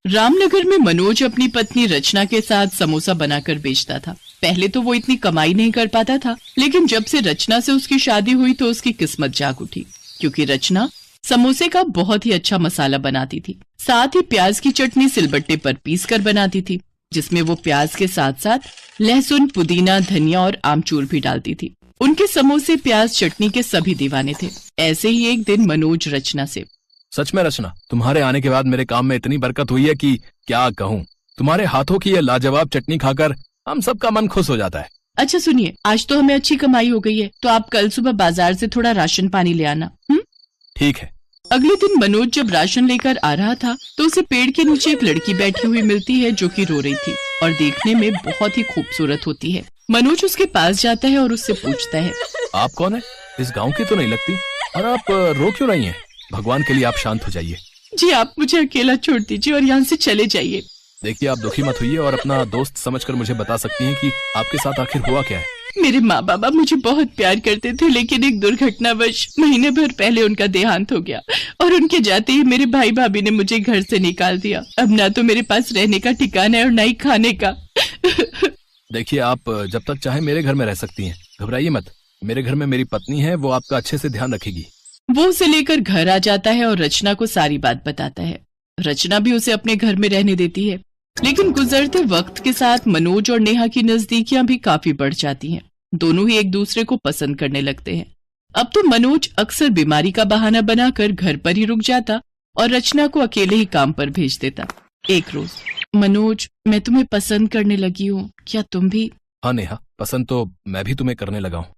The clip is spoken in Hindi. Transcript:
रामनगर में मनोज अपनी पत्नी रचना के साथ समोसा बनाकर बेचता था। पहले तो वो इतनी कमाई नहीं कर पाता था, लेकिन जब से रचना से उसकी शादी हुई तो उसकी किस्मत जाग उठी, क्योंकि रचना समोसे का बहुत ही अच्छा मसाला बनाती थी। साथ ही प्याज की चटनी सिलबट्टे पर पीस कर बनाती थी, जिसमें वो प्याज के साथ साथ लहसुन, पुदीना, धनिया और आमचूर भी डालती थी। उनके समोसे प्याज चटनी के सभी दीवाने थे। ऐसे ही एक दिन मनोज रचना से, सच में रचना, तुम्हारे आने के बाद मेरे काम में इतनी बरकत हुई है कि क्या कहूँ। तुम्हारे हाथों की ये लाजवाब चटनी खाकर हम सबका मन खुश हो जाता है। अच्छा सुनिए, आज तो हमें अच्छी कमाई हो गई है, तो आप कल सुबह बाजार से थोड़ा राशन पानी ले आना। ठीक है। अगले दिन मनोज जब राशन लेकर आ रहा था तो उसे पेड़ के नीचे एक लड़की बैठी हुई मिलती है जो कि रो रही थी और देखने में बहुत ही खूबसूरत होती है। मनोज उसके पास जाता है और उससे पूछता है, आप कौन है? इस गांव की तो नहीं लगती, और आप रो क्यों रही हैं? भगवान के लिए आप शांत हो जाइए। जी आप मुझे अकेला छोड़ दीजिए और यहाँ से चले जाइए। देखिए, आप दुखी मत होइए और अपना दोस्त समझकर मुझे बता सकती हैं कि आपके साथ आखिर हुआ क्या है। मेरे माँ बाबा मुझे बहुत प्यार करते थे, लेकिन एक दुर्घटनावश महीने भर पहले उनका देहांत हो गया और उनके जाते ही मेरे भाई भाभी ने मुझे घर से निकाल दिया। अब ना तो मेरे पास रहने का ठिकाना है और ना ही खाने का। देखिए, आप जब तक चाहे मेरे घर में रह सकती हैं, घबराइए मत। मेरे घर में मेरी पत्नी है, वो आपका अच्छे से ध्यान रखेगी। वो उसे लेकर घर आ जाता है और रचना को सारी बात बताता है। रचना भी उसे अपने घर में रहने देती है, लेकिन गुजरते वक्त के साथ मनोज और नेहा की नजदीकियां भी काफी बढ़ जाती हैं। दोनों ही एक दूसरे को पसंद करने लगते हैं। अब तो मनोज अक्सर बीमारी का बहाना बनाकर घर पर ही रुक जाता और रचना को अकेले ही काम पर भेज देता। एक रोज, मनोज, मैं तुम्हें पसंद करने लगी हूँ, क्या तुम भी? हाँ नेहा, पसंद तो मैं भी तुम्हें करने लगा हूँ।